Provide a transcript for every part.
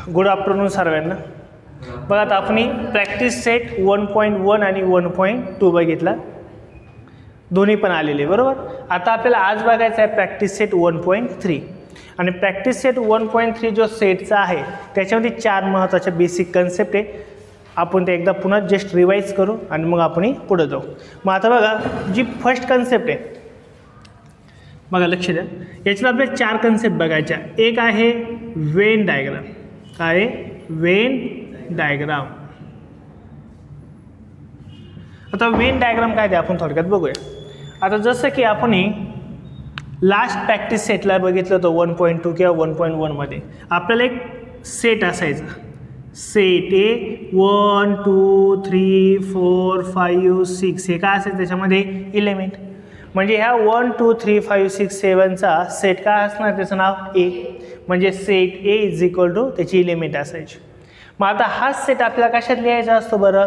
Good afternoon सर्वांना. बघा आता आपण प्रॅक्टिस सेट 1.1 आणि 1.2 बघितला, दोन्ही पण आलेले बरोबर. आता आपल्याला आज बघायचं आहे प्रॅक्टिस सेट 1.3 आणि प्रॅक्टिस सेट 1.3 जो सेटचा आहे त्याच्यामध्ये 4 महत्त्वाच्या बेसिक कन्सेप्ट आहे. आपण ते एकदा पुन्हा जस्ट रिवाइज करू आणि मग आपण पुढे जाऊ. मग आता बघा जी फर्स्ट कन्सेप्ट आहे बघा, लक्ष द्या, याच्यात आपल्याला 4 कन्सेप्ट बघायच्या. एक आहे वेन डायग्राम. काय आहे? Venn diagram. आता वेन डायग्राम काय ते आपण थोडक्यात बघूया. आता जसं की आपण लास्ट प्रॅक्टिस सेटला बघितलं होतं 1.2 किंवा 1.1 मध्ये आपल्याला एक सेट असायचा. सेट ए 1 2 3 4 5 6 हे काय असेल त्याच्यामध्ये एलिमेंट. म्हणजे ह्या 1 2 3 5 6 7चा सेट काय असणार, त्याचं नाव ए. म्हणजे set A is equal to त्याची एलिमेंट असायची. मग आता हाच सेट आपल्याला कशात लिहायचा असतो बरं?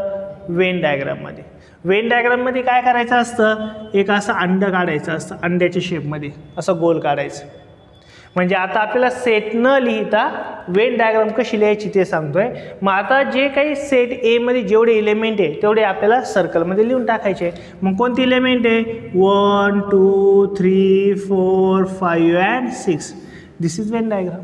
वेन डायग्राममध्ये. वेन डायग्राममध्ये काय करायचं असतं, एक असं अंड काढायचं असतं, अंड्याच्या शेपमध्ये असं गोल काढायचं. म्हणजे आता आपल्याला सेट न लिहिता वेन डायग्राम कशी लिहायची ते सांगतोय. मग आता जे काही सेट ए मध्ये जेवढे एलिमेंट आहे तेवढे आपल्याला सर्कलमध्ये लिहून टाकायचे. मग कोणती एलिमेंट आहे? 1 2 3 4 5 and 6. This is Venn diagram.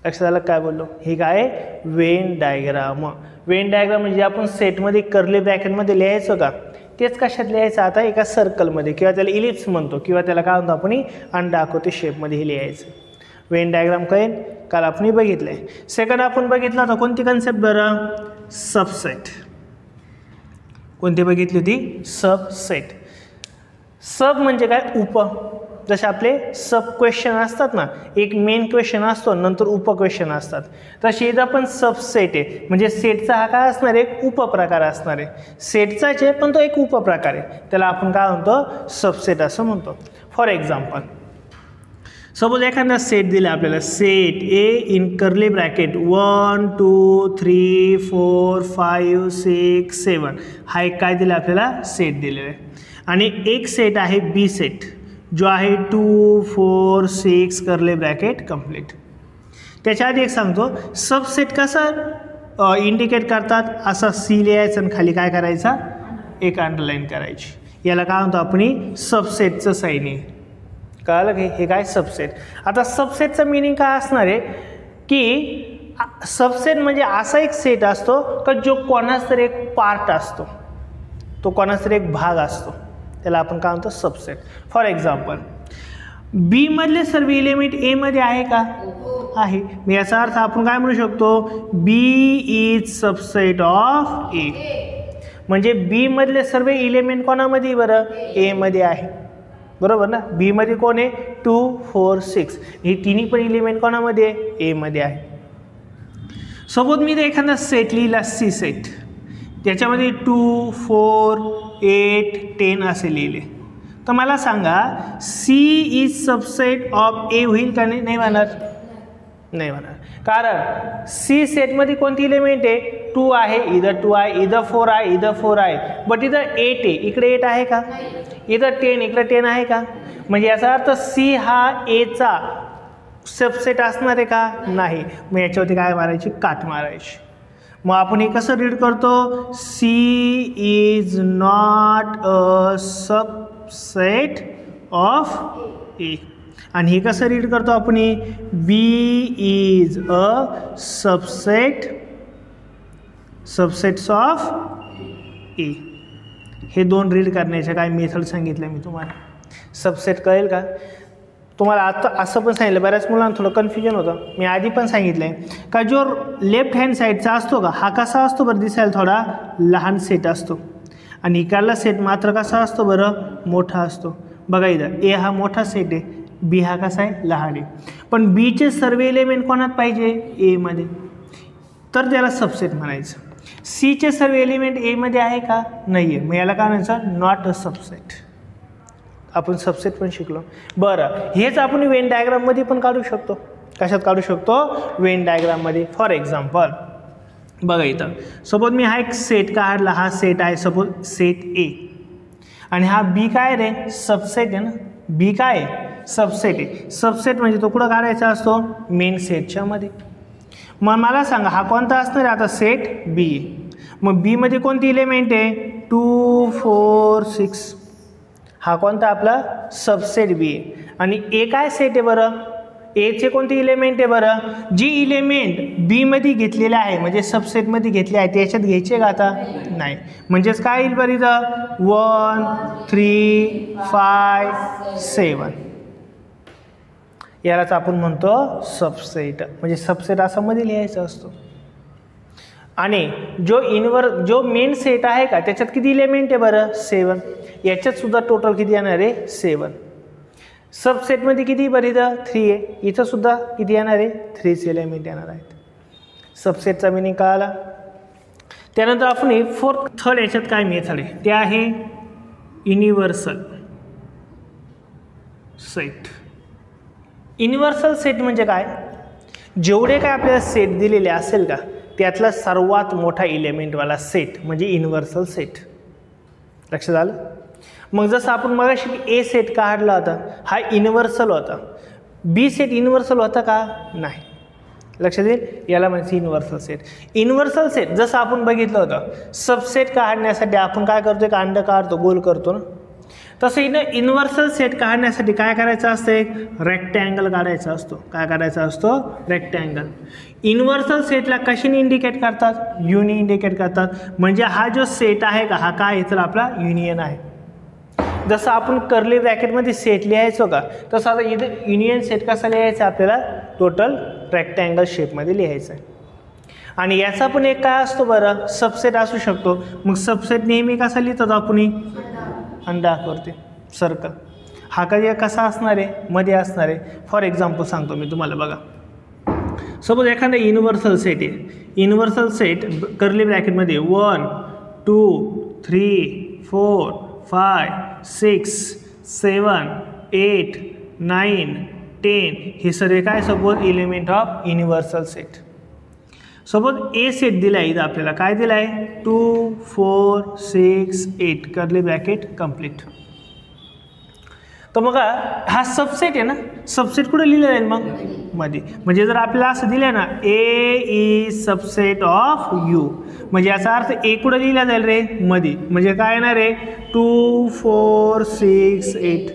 लक्षात आलं काय बोललो? हे काय आहे? Venn diagram. वेन डायग्राम म्हणजे आपण सेटमध्ये कर्ली ब्रॅकेटमध्ये लिहायचो का, तेच कशात लिहायचं आता? एका सर्कलमध्ये, किंवा त्याला इलिप्स म्हणतो, किंवा त्याला काय म्हणतो आपण अंडा आकृती शेपमध्ये हे लिहायचं. वेन डायग्राम कळेल. काल आपण बघितलं आहे. सेकंड आपण बघितलं होतं कोणती कन्सेप्ट बरं? सबसेट. कोणती बघितली होती? सबसेट. सब म्हणजे काय? उप. जसे आपले सब क्वेश्चन असतात ना, एक मेन क्वेश्चन असतो नंतर उप क्वेश्चन असतात, तशी इथं पण सबसेट आहे. म्हणजे सेटचा हा काय असणार आहे? उपप्रकार असणार आहे. सेटचाच आहे पण तो एक उपप्रकार आहे, त्याला आपण काय म्हणतो? सबसेट असं म्हणतो. फॉर एक्झाम्पल, सपोज एखादा सेट दिला आपल्याला, set A in curly bracket 1 2 3 4 5 6 7. हा एक काय दिला आपल्याला? सेट दिलेला आहे. आणि एक सेट आहे बी सेट, जो आहे 2 4 6 कर्ली ब्रॅकेट कंप्लीट. त्याच्या आधी एक सांगतो, सबसेट कसा इंडिकेट करतात? असा सी लिहायचं आणि खाली काय करायचा? एक अंडरलाईन करायची. याला काय म्हणतो आपण? सबसेटचं साईन आहे. कळलं की हे काय? सबसेट. आता सबसेटचं मिनिंग काय असणार आहे की सबसेट म्हणजे असा एक सेट असतो का जो कोणाच तरी एक पार्ट असतो, तो कोणाच तरी एक भाग असतो, त्याला आपण काय म्हणतो? सबसेट. फॉर एक्झाम्पल, बी मधले सर्व एलिमेंट ए मध्ये आहे का? आहे. मग याचा अर्थ आपण काय म्हणू शकतो? बी इज सबसेट ऑफ ए. म्हणजे बी मधले सर्व एलिमेंट कोणामध्ये बरं? ए मध्ये आहे, बरोबर ना. बी मध्ये कोण आहे? 2 4 6. हे तिन्ही पण एलिमेंट कोणामध्ये? ए मध्ये आहे. सपोज मी एखादा सेट लिहिला सी सेट, त्याच्यामध्ये 2 4 8 10 असे लिहिले, तर मला सांगा सी इज सबसेट ऑफ ए होईल का? नाही होणार. नाही होणार. कारण सी सेटमध्ये कोणती एलिमेंट आहे? 2 आहे, इथं 2 आहे, इथं 4 आहे, इथं 4 आहे, बट इथं 8 आहे, इकडे 8 आहे का? इथं 10, इकडे 10 आहे का? म्हणजे याचा अर्थ सी हा एचा सबसेट असणार आहे का? नाही. मग याच्यावरती काय मारायची? काट मारायची. मग आपण हे कसं रीड करतो? C is not a subset of A. आणि हे कसं रीड करतो आपण? B is a subsets of A. हे दोन रीड करण्याच्या काय मेथड सांगितलं मी तुम्हाला. सबसेट कळेल का? तुम्हाला आता असं पण सांगितलं, बऱ्याच मुलांना थोडं कन्फ्युजन होतं. मी आधी पण सांगितलं आहे का जो लेफ्ट हँड साईडचा असतो का, हा कसा असतो बरं? दिसायला थोडा लहान सेट असतो, आणि इकडला सेट मात्र कसा असतो बरं? मोठा असतो. बघा इथं ए हा मोठा सेट आहे, बी हा कसा आहे? लहान आहे. पण बीचे सर्व एलिमेंट कोणात पाहिजे? ए मध्ये, तर त्याला सबसेट म्हणायचं. सीचे सर्व एलिमेंट ए मध्ये आहे का? नाही आहे. मग याला काय म्हणायचं? Not a subset. आपण सबसेट पण शिकलो. बरं, हेच आपण वेन डायग्राममध्ये पण काढू शकतो. कशात काढू शकतो? वेन डायग्राममध्ये. फॉर एक्झाम्पल, बघा इथं सपोज मी हा एक सेट काढला, हा सेट आहे सपोज सेट ए, आणि हा बी काय रे? सबसेट आहे ना. बी काय आहे? सबसेट आहे. सबसेट म्हणजे तो कुठं काढायचा असतो? मेन सेटच्या मध्ये. मग मला सांगा हा कोणता असणार आहे आता सेट बी. मग बी मध्ये कोणती इलेमेंट आहे 2 4 6. हा कोणता आपला सबसेट बी आहे. आणि ए काय सेट आहे बरं, एचे कोणती इलेमेंट आहे बरं, जी इलेमेंट बी मध्ये घेतलेले आहे म्हणजे सबसेटमध्ये घेतले आहे त्याच्यात घ्यायचे का आता नाही. म्हणजेच काय येईल बरं इथं 1 3 5 7. यालाच आपण म्हणतो सबसेट. म्हणजे सबसेट असा मध्ये लिहायचा असतो. आणि जो मेन सेट आहे का त्याच्यात किती इलेमेंट आहे बरं 7. याच्यात सुद्धा टोटल किती येणार आहे 7. सबसेटमध्ये किती बरं इथं 3 आहे. इथं सुद्धा किती येणार आहे 3 एलिमेंट येणार आहेत. सबसेटचा मिनिंग काय आला. त्यानंतर आपण थर्ड याच्यात काय मेथड आहे ते आहे युनिव्हर्सल सेट. युनिव्हर्सल सेट म्हणजे काय, जेवढे काय आपल्याला सेट दिलेले असेल का त्यातला सर्वात मोठा इलेमेंटवाला सेट म्हणजे युनिव्हर्सल सेट. लक्षात आलं. मग जसं आपण मगाशी ए सेट काढला होता हा युनिव्हर्सल होता. बी सेट युनिव्हर्सल होता का नाही. लक्षात येईल. याला म्हणजे युनिव्हर्सल सेट. युनिव्हर्सल सेट जसं आपण बघितलं होतं सबसेट काढण्यासाठी आपण काय करतो एक अंड काढतो गोल करतो ना. तसं युनिव्हर्सल सेट काढण्यासाठी काय करायचं असतं एक रेक्टँगल काढायचा असतो. काय काढायचा असतो रेक्टँगल. युनिव्हर्सल सेटला कशाने इंडिकेट करतात युनी इंडिकेट करतात. म्हणजे हा जो सेट आहे का हा काय तर आपला युनियन आहे. जसं आपण कर्ली ब्रॅकेटमध्ये सेट लिहायचो का तसं आता इथं युनियन सेट कसा लिहायचा आपल्याला टोटल रेक्टँगल शेपमध्ये लिहायचं आहे. आणि याचा पण एक काय असतो बरं सबसेट असू शकतो. मग सबसेट नेहमी कसा लिहितात आपण अंडा करते सर्कल. हा कधी कसा असणार आहे मध्ये असणार आहे. फॉर एक्झाम्पल सांगतो मी तुम्हाला बघा. सपोज एखादा युनिव्हर्सल सेट आहे. युनिव्हर्सल सेट कर्ली ब्रॅकेटमध्ये 1 2 3 4 5 6 7 8 9 10 हे सर्व काय suppose element of universal set. Suppose A set दिला आहे इथं आपल्याला काय दिला आहे 2 4 6 8 कर्ली ब्रॅकेट कंप्लीट. तर मग हा सबसेट आहे ना. सबसेट कुठे लिहिलं जाईल मग मध्ये. म्हणजे जर आपल्याला असं दिलं ना ए इज सबसेट ऑफ यू म्हणजे याचा अर्थ ए कुठं लिहिला जाईल रे मध्ये. म्हणजे काय येणार आहे 2 4 6 8.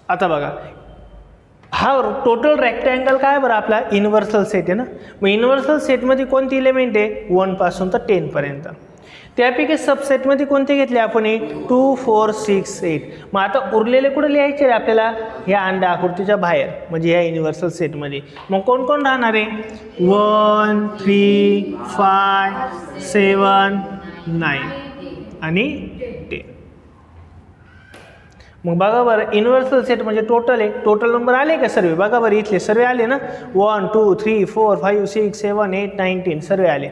आता बघा हा टोटल रेक्टँगल काय बरं आपला युनिव्हर्सल सेट आहे ना. मग युनिव्हर्सल सेटमध्ये कोणती इलेमेंट आहे 1 पासून तर 10 पर्यंत. त्यापैकी सबसेटमध्ये कोणते घेतले आपण 2 4 6 8. मग आता उरलेले कुठे लिहायचे आपल्याला ह्या अंडा आकृतीच्या बाहेर म्हणजे ह्या युनिव्हर्सल सेटमध्ये. मग कोण कोण राहणार आहे 1 3 5 7 9 आणि 10. मग बघा बरं युनिव्हर्सल सेट म्हणजे टोटल आहे. टोटल नंबर आले का सर्व बघा बरं इथले सर्व आले ना 1 2 3 4 5 6 7 8 9 10 सर्व आले.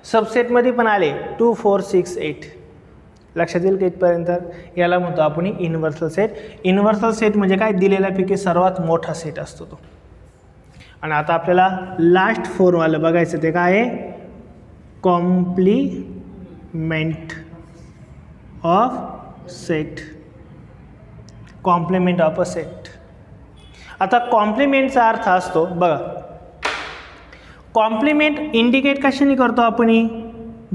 सबसेटमध्ये पण आले 2 4 6 8. लक्षात येईल का इथपर्यंत. याला म्हणतो आपण युनिव्हर्सल सेट. युनिव्हर्सल सेट म्हणजे काय दिलेल्यापैकी सर्वात मोठा सेट असतो तो. आणि आता आपल्याला लास्ट 4 वालं बघायचं ते काय आहे complement of set. Complement of a set. आता कॉम्प्लिमेंटचा अर्थ असतो बघा कॉम्प्लिमेंट इंडिकेट कशाने करतो आपण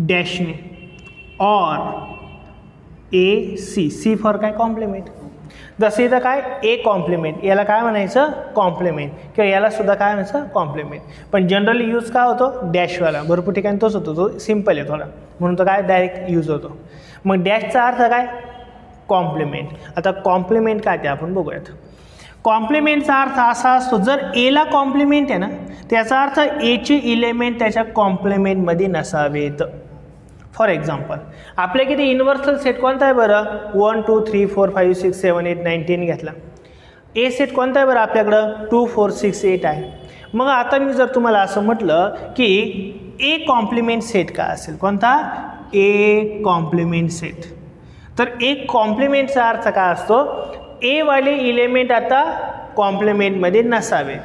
डॅशने or A C. C for काय कॉम्प्लिमेंट. जसं इथं काय ए कॉम्प्लिमेंट याला काय म्हणायचं कॉम्प्लिमेंट किंवा याला सुद्धा काय म्हणायचं कॉम्प्लिमेंट. पण जनरली यूज काय होतो डॅशवाला. भरपूर ठिकाणी तोच होतो तो सिम्पल आहे थोडा म्हणून तो काय डायरेक्ट यूज होतो. मग डॅशचा अर्थ काय कॉम्प्लिमेंट. आता कॉम्प्लिमेंट काय ते आपण बघूयात. कॉम्प्लिमेंटचा अर्थ असा असतो जर एला कॉम्प्लिमेंट आहे ना त्याचा अर्थ एचे इलेमेंट त्याच्या कॉम्प्लिमेंटमध्ये नसावेत. फॉर एक्झाम्पल आपल्या किती युनिव्हर्सल सेट कोणता आहे बरं 1 2 3 4 5 6 7 8 9 10 घेतला. ए सेट कोणता आहे बरं आपल्याकडं 2 4 6 8 आहे. मग आता मी जर तुम्हाला असं म्हटलं की ए कॉम्प्लिमेंट सेट काय असेल कोणता ए कॉम्प्लिमेंट सेट. तर एक कॉम्प्लिमेंटचा अर्थ काय असतो ए वाले इलेमेंट आता कॉम्प्लिमेंटमध्ये नसावे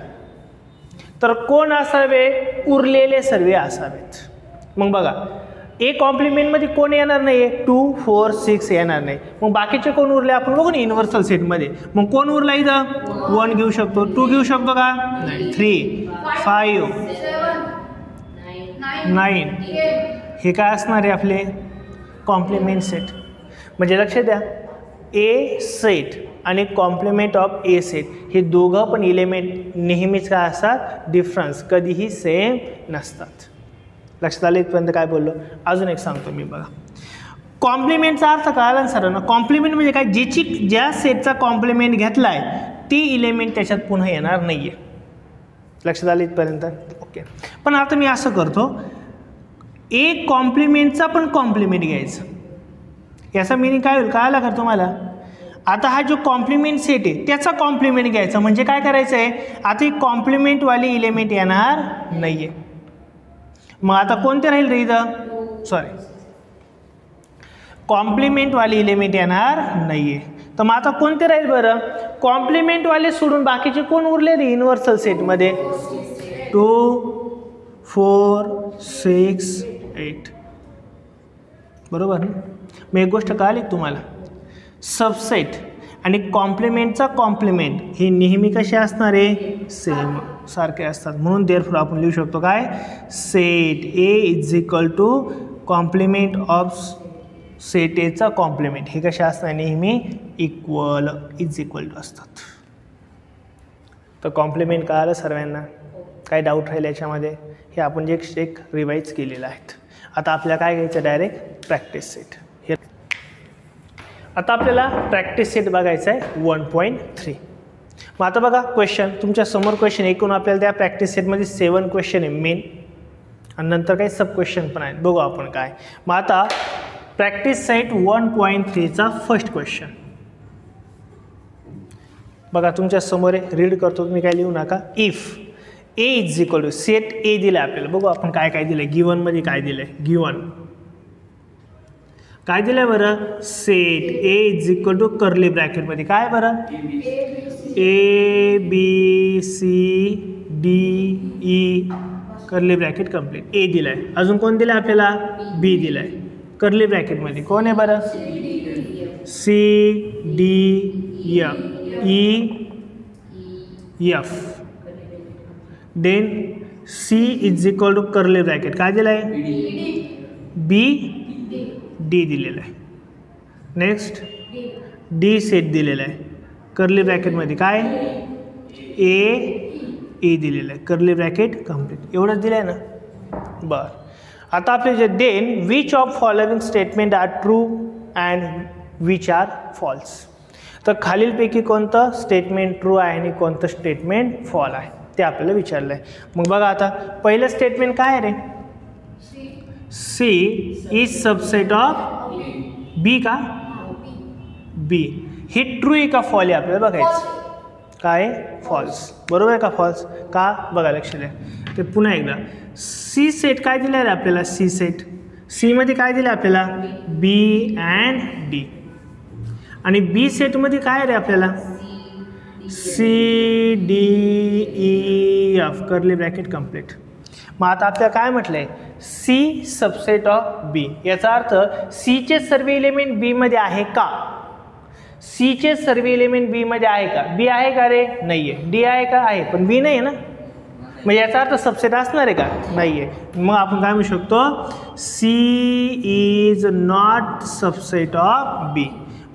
तर कोण असावे उरलेले सर्व असावेत. मग बघा ए कॉम्प्लिमेंटमध्ये कोण येणार नाही आहे, 2 4 6 येणार नाही. मग बाकीचे कोण उरले आपण बघू ना युनिव्हर्सल सेटमध्ये. मग कोण उरला इथं, 1 घेऊ शकतो, 2 घेऊ शकतो का, 3 5 9. हे काय असणार आहे आपले कॉम्प्लिमेंट सेट. म्हणजे लक्ष द्या, ए सेट आणि कॉम्प्लिमेंट ऑफ ए सेट हे दोघं पण इलेमेंट नेहमीच काय असतात, डिफरन्स, कधीही सेम नसतात. लक्षात आलं इथपर्यंत काय बोललो. अजून एक सांगतो मी बघा. कॉम्प्लिमेंटचा अर्थ कळाला ना सरांना. कॉम्प्लिमेंट म्हणजे काय, ज्या सेटचा कॉम्प्लिमेंट घेतला आहे ती इलेमेंट त्याच्यात पुन्हा येणार नाही आहे. लक्षात आलं इथपर्यंत, ओके. पण आता मी असं करतो, एक कॉम्प्लिमेंटचा पण कॉम्प्लिमेंट घ्यायचं. याचा मिनिंग काय होईल कळाला का तुम्हाला. आता हा जो कॉम्प्लिमेंट सेट आहे त्याचा कॉम्प्लिमेंट घ्यायचा. म्हणजे काय करायचं आहे, आता एक कॉम्प्लिमेंटवाली इलेमेंट येणार नाही आहे. मग आता कोणते राहील रे इथं, सॉरी, कॉम्प्लिमेंटवाली इलेमेंट येणार नाही आहे. तर मग आता कोणते राहील बरं, कॉम्प्लिमेंटवाले सोडून बाकीचे कोण उरले रे युनिव्हर्सल सेटमध्ये, 2 4 6 8. बरोबर ना. मग एक गोष्ट कळाली तुम्हाला, सबसेट आणि कॉम्प्लिमेंटचा कॉम्प्लिमेंट हे नेहमी कसे असणार आहे, सेम सारखे असतात. म्हणून देअरफॉर आपण लिहू शकतो काय, set A is equal to complement of set एचा कॉम्प्लिमेंट हे कसे असतात, नेहमी इक्वल इज इक्वल टू असतात. तर कॉम्प्लिमेंट कळालं सर्वांना, काय डाऊट राहील याच्यामध्ये, हे आपण जे एक रिवाईज केलेलं आहे. आता आपल्याला काय घ्यायचं, डायरेक्ट प्रॅक्टिस सेट. हे आता आपल्याला प्रॅक्टिस सेट बघायचा आहे 1.3. मग आता बघा क्वेश्चन तुमच्या समोर, क्वेश्चन एकूण आपल्याला त्या प्रॅक्टिस सेटमध्ये 7 क्वेश्चन आहे मेन, आणि नंतर काही सब क्वेश्चन पण आहेत. बघू आपण काय. मग आता प्रॅक्टिस सेट 1.3चा फर्स्ट क्वेश्चन बघा तुमच्या समोर आहे, रीड करतो, तुम्ही काय लिहू नका. If A is equal to, set A दिलं आहे आपल्याला. बघू आपण काय काय दिलं आहे, गिवनमध्ये काय दिलं आहे, गिवन काय दिलं आहे बरं, set A is equal to curly ब्रॅकेटमध्ये काय बरं, A B C D E curly bracket complete. A दिलं आहे. अजून कोण दिलं आहे आपल्याला, बी दिलं आहे. कर्ली ब्रॅकेटमध्ये कोण आहे बरं, C D E F. Then C is equal to curly bracket काय दिलं आहे, बी डी दिलेलं आहे. नेक्स्ट डी सेट दिलेला आहे कर्ली ब्रॅकेटमध्ये काय, ए दिलेलं आहे. Curly bracket complete. एवढंच दिलं आहे ना. बरं, आता आपले जे then which of following statement are true and which are false. तर खालीलपैकी कोणतं स्टेटमेंट ट्रू आहे आणि कोणतं स्टेटमेंट फॉल आहे ते आपल्याला विचारलं आहे. मग बघा आता पहिलं स्टेटमेंट काय आहे रे, सी इज सबसेट ऑफ बी का, बी. हे ट्रू आहे का फॉल आहे आपल्याला बघायचं. काय, फॉल्स. बरोबर आहे का, फॉल्स का, बघा लक्ष द्या. ते पुन्हा एकदा, सी सेट काय दिलं आहे आपल्याला, सी सेट, सीमध्ये काय दिलं आपल्याला, बी अँड डी. आणि बी सेटमध्ये काय रे आपल्याला, C D E F curly bracket complete. मग आता आपल्याला काय म्हटलं आहे, सी सबसेट ऑफ बी. याचा अर्थ सीचे सर्व एलिमेंट बीमध्ये आहे का, सीचे सर्व एलिमेंट बीमध्ये आहे का, बी आहे का रे, नाही आहे. डी आहे का, आहे, पण बी नाही आहे ना. मग याचा अर्थ सबसेट असणार आहे का, नाही आहे. मग आपण काय म्हणू शकतो, C is not subset of B.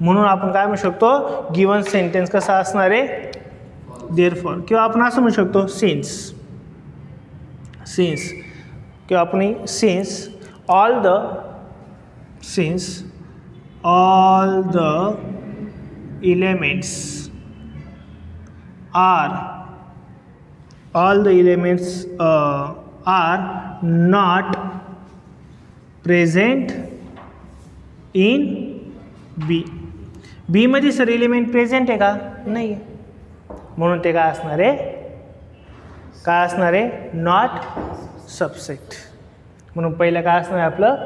म्हणून आपण काय म्हणू शकतो, गिवन सेंटेन्स कसा असणार आहे, देअरफॉर. किंवा आपण असं म्हणू शकतो, सिन्स किंवा आपण since all the elements are not present in B. बी मध्ये सर एलिमेंट प्रेझेंट आहे का, नाही. म्हणून ते काय असणार आहे, नॉट सबसेट. म्हणून पहिलं काय असणार आहे आपलं,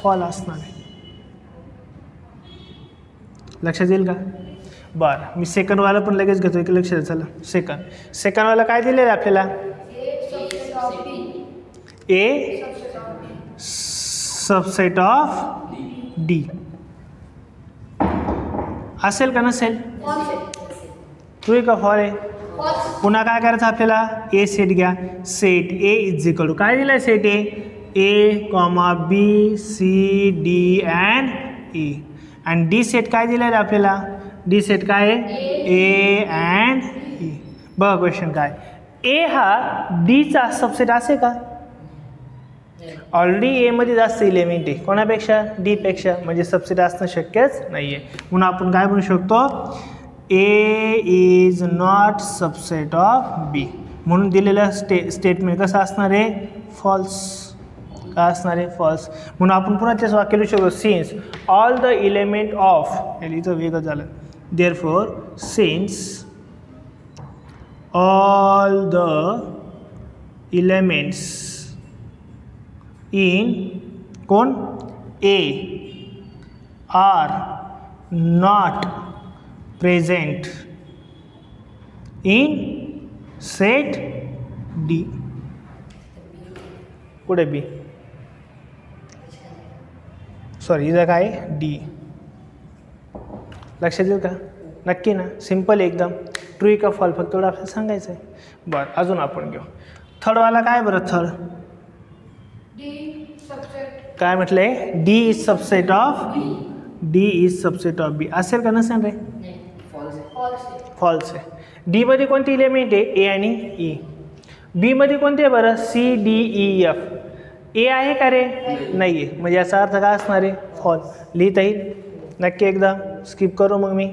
फॉल असणार आहे. लक्षात येईल का. बरं, मी सेकंडवाला पण लगेच घेतो, एक लक्षात. चला सेकंडवाला काय दिलेलं आहे आपल्याला, ए सबसेट ऑफ डी असेल का नसेल? ट्रू आहे का फॉल आहे? पुन्हा काय करायचं आपल्याला? ए सेट घ्या. Set A is equal to काय दिलं आहे? Set A comma B C D and E. आणि डी सेट काय दिलं आहे आपल्याला? डी सेट काय आहे? A and E. बघा क्वेश्चन काय, ए हा डीचा सबसेट असे का? ऑलरेडी ए मध्ये जास्त इलेमेंट आहे कोणापेक्षा? डी पेक्षा, म्हणजे सबसेट असणं शक्यच नाही आहे. म्हणून आपण काय म्हणू शकतो? ए is not subset of B. म्हणून दिलेलं स्टेटमेंट कसं असणार आहे? फॉल्स. काय असणार आहे? फॉल्स. म्हणून आपण पुन्हा तेच वाक्य लिहू शकतो, since all the element of, इथं वेगळं झालं, therefore since all the elements in कोण? A are not present in set D. कुठे B? सॉरी इथं काय? D. लक्षात येईल का? नक्की ना? सिम्पल एकदम. ट्रू आहे का फॉल फक्त थोडं आपल्याला सांगायचं आहे. बरं अजून आपण घेऊ थर्डवाला. काय बरं थर्ड? काय म्हटलंय? D is subset of D is subset of B. असेल का नसेल रे? फॉल्स आहे. डी मध्ये कोणते इलेमेंट आहे? ए आणि ई. बी मध्ये कोणते आहे बरं? C D E F. A आहे का रे? नाही आहे. म्हणजे याचा अर्थ काय असणार आहे? फॉल. लिहिता येईल नक्की एकदा? स्किप करू मग मी.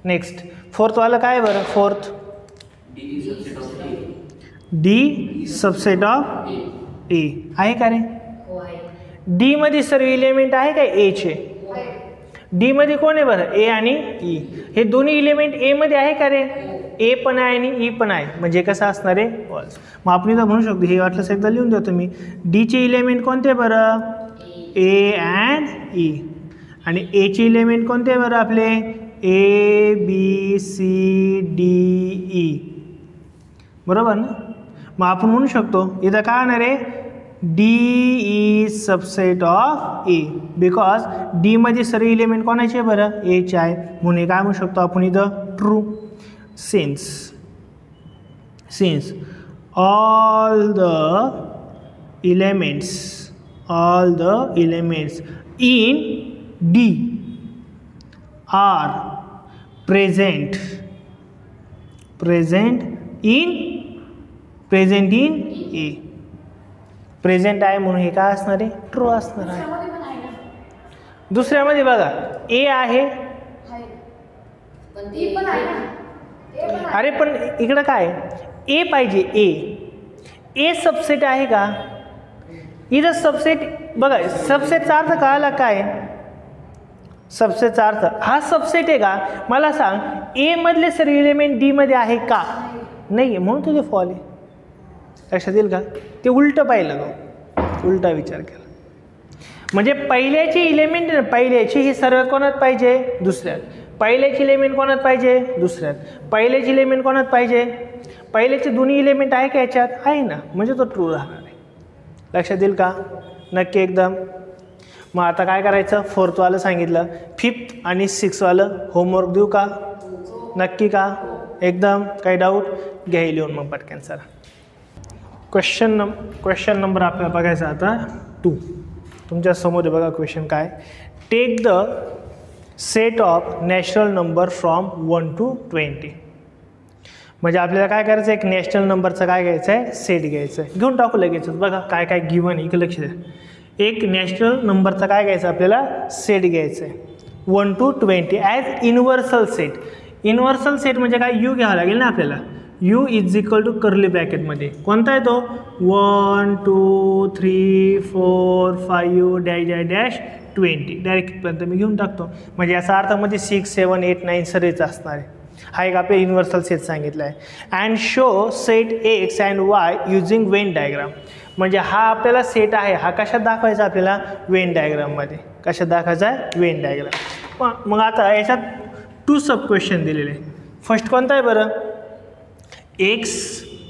नेक्स्ट फोर्थवाला काय बरं? फोर्थ डी सबसेट ऑफ ए आहे का रे? डी मध्ये सर्व इलेमेंट आहे का एचे? डी मध्ये कोण आहे बरं? ए आणि ई. हे दोन्ही इलेमेंट ए मध्ये आहे का रे? ए पण आहे आणि ई पण आहे, म्हणजे कसं असणार आहे? फॉल्स. मग आपण इथं म्हणू शकतो, हे वाटलंच एकदा लिहून द्या तुम्ही, डीचे इलेमेंट कोणते बरं? A and E. आणि एचे इलेमेंट कोणते बरं आपले? A B C D E. बरोबर ना? मग आपण म्हणू शकतो इथं काय होणार आहे? D is subset of A, because D मध्ये सर्व इलेमेंट कोणाचे बरं? एचे आहे. म्हणून काय म्हणू शकतो आपण इथं? True. Since all the elements in D are present in A. Present आहे म्हणून हे काय असणार आहे? ट्रू असणार आहे. दुसऱ्यामध्ये बघा ए आहे, अरे पण इकडं काय? ए पाहिजे. ए सबसेट आहे का? इथं सबसेट बघा, सबसेटचा अर्थ कळाला काय? सबसेटचा अर्थ हा सबसेट आहे का? मला सांग, ए मधले सर्व एलिमेंट डी मध्ये आहे का? नाही आहे, म्हणून तुझे फॉल आहे. लक्षात येईल का? ते उलटं पाहिलं गं, उलटा विचार केला. म्हणजे पहिल्याची इलेमेंट, पहिल्याची ही सर्व कोणात पाहिजे? दुसऱ्यात. पहिल्याची इलेमेंट कोणात पाहिजे? दुसऱ्यात. पहिल्याची इलेमेंट कोणात पाहिजे? पहिल्याचे दोन्ही इलेमेंट आहे का याच्यात? आहे ना, म्हणजे तो ट्रू राहणार आहे. लक्षात येईल का? नक्की एकदम. मग आता काय करायचं? फोर्थवालं सांगितलं, फिफ्थ आणि सिक्सवालं होमवर्क देऊ का? नक्की का? एकदम. काही डाऊट? घ्या लिहून मग पटकन सर. क्वेश्चन नंबर आपल्याला बघायचा आता 2. तुमच्या समोर बघा क्वेश्चन काय. Take the set of natural number from 1 to 20. म्हणजे आपल्याला काय करायचं? एक नॅचरल नंबरचं काय घ्यायचं आहे? सेट घ्यायचं आहे. घेऊन टाकू लगेच. बघा काय काय गिवन आहे, इकडे लक्ष द्या. एक नॅचरल नंबरचा काय घ्यायचं आपल्याला? सेट घ्यायचं आहे 1 to 20 as universal set. Universal set म्हणजे काय? यू घ्यावा लागेल ना आपल्याला. U is equal to curly ब्रॅकेटमध्ये कोणता आहे तो? 1 2 3 4 5 डॅश डॅश डॅश 20. डायरेक्टपर्यंत मी घेऊन टाकतो. म्हणजे याचा अर्थामध्ये 6 7 8 9 सर्वच असणार आहे. हा एक आपल्या युनिव्हर्सल सेट सांगितला आहे. And show set x and Y using Wien diagram. म्हणजे हा आपल्याला सेट आहे, हा कशात दाखवायचा आपल्याला? वेन डायग्राममध्ये. कशात दाखवायचा आहे? Venn diagram. मग आता याच्यात 2 सब क्वेश्चन दिलेले. फर्स्ट कोणता आहे बरं? X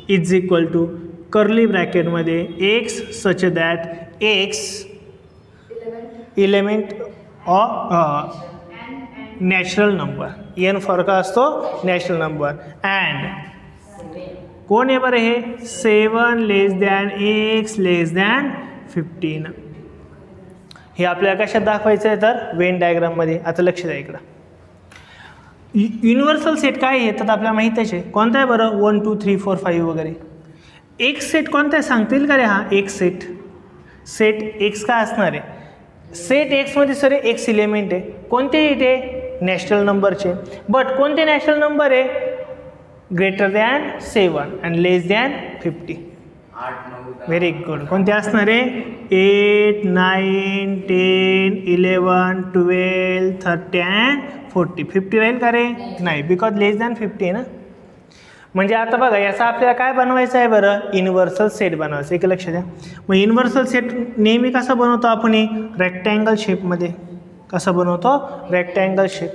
is equal to curly ब्रॅकेटमध्ये X such that X element of natural number. N for काय असतो नॅचरल नंबर. अँड कोण आहे बरं हे 7 लेस दॅन x लेस दॅन 15. हे आपल्याला कशात दाखवायचं आहे तर वेन डायग्राममध्ये. आता लक्ष द्या इकडं. युनिव्हर्सल सेट काय येतात आपल्याला माहीतच आहे. कोणता आहे बरं 1 2 3 4 5 वगैरे. एक सेट कोणता आहे सांगता येईल का रे. हा एक सेट एक्स काय असणार आहे. सेट एक्समध्ये सर एक्स इलेमेंट आहे. कोणते इथे नॅचरल नंबरचे. बट कोणते नॅचरल नंबर आहे greater than 7 and less than 50. Very good. कोणते असणार आहे 8 9 10 11 12 30 अँड 40. 50 राहील का रे नाही बिकॉज लेस दॅन 50 आहे ना. म्हणजे आता बघा याचा आपल्याला काय बनवायचं आहे बरं युनिव्हर्सल सेट बनवायचं. एक लक्ष द्या. मग युनिव्हर्सल सेट नेहमी कसा बनवतो आपण रेक्टँगल शेपमध्ये. कसा बनवतो रेक्टँगल शेप.